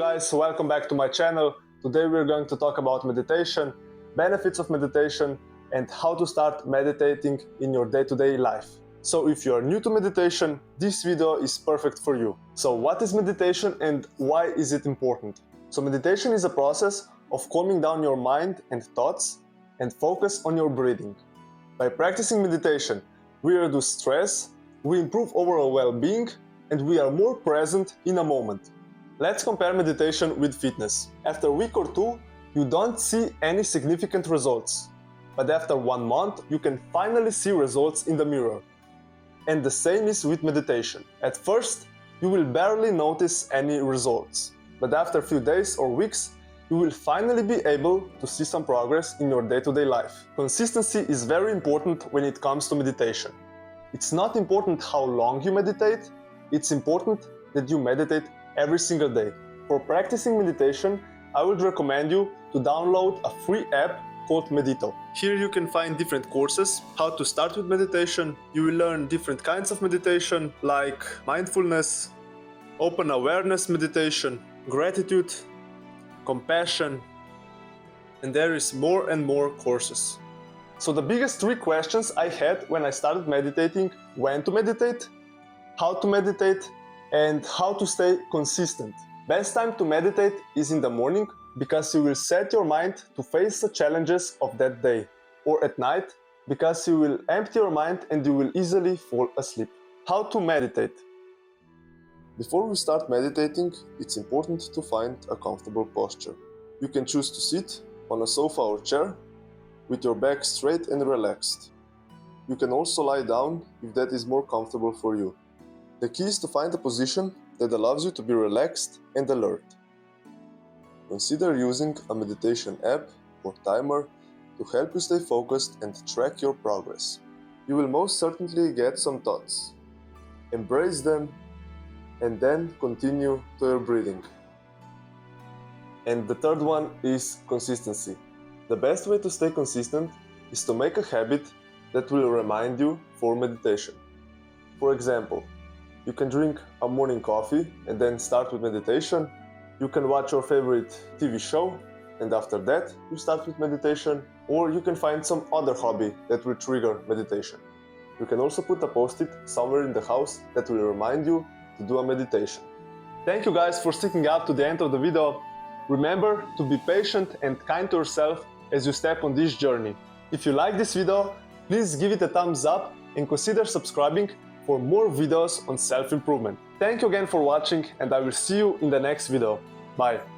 guys, welcome back to my channel. Today we're going to talk about meditation, benefits of meditation, and how to start meditating in your day-to-day life. So if you are new to meditation, this video is perfect for you. So what is meditation and why is it important? So meditation is a process of calming down your mind and thoughts and focus on your breathing. By practicing meditation, we reduce stress, we improve overall well-being, and we are more present in a moment. Let's compare meditation with fitness. After a week or two, you don't see any significant results. But after 1 month, you can finally see results in the mirror. And the same is with meditation. At first, you will barely notice any results. But after a few days or weeks, you will finally be able to see some progress in your day-to-day life. Consistency is very important when it comes to meditation. It's not important how long you meditate, it's important that you meditate every single day. For practicing meditation, I would recommend you to download a free app called Medito. Here you can find different courses, how to start with meditation. You will learn different kinds of meditation like mindfulness, open awareness meditation, gratitude, compassion, and there is more and more courses. So the biggest 3 questions I had when I started meditating: when to meditate, how to meditate, and how to stay consistent. Best time to meditate is in the morning because you will set your mind to face the challenges of that day, or at night because you will empty your mind and you will easily fall asleep. How to meditate? Before we start meditating, it's important to find a comfortable posture. You can choose to sit on a sofa or chair with your back straight and relaxed. You can also lie down if that is more comfortable for you. The key is to find a position that allows you to be relaxed and alert. Consider using a meditation app or timer to help you stay focused and track your progress. You will most certainly get some thoughts. Embrace them and then continue to your breathing. And the third one is consistency. The best way to stay consistent is to make a habit that will remind you for meditation. For example, you can drink a morning coffee and then start with meditation. You can watch your favorite TV show and after that you start with meditation, or you can find some other hobby that will trigger meditation. You can also put a post-it somewhere in the house that will remind you to do a meditation. Thank you guys for sticking up to the end of the video. Remember to be patient and kind to yourself as you step on this journey. If you like this video, please give it a thumbs up and consider subscribing for more videos on self-improvement. Thank you again for watching and I will see you in the next video. Bye!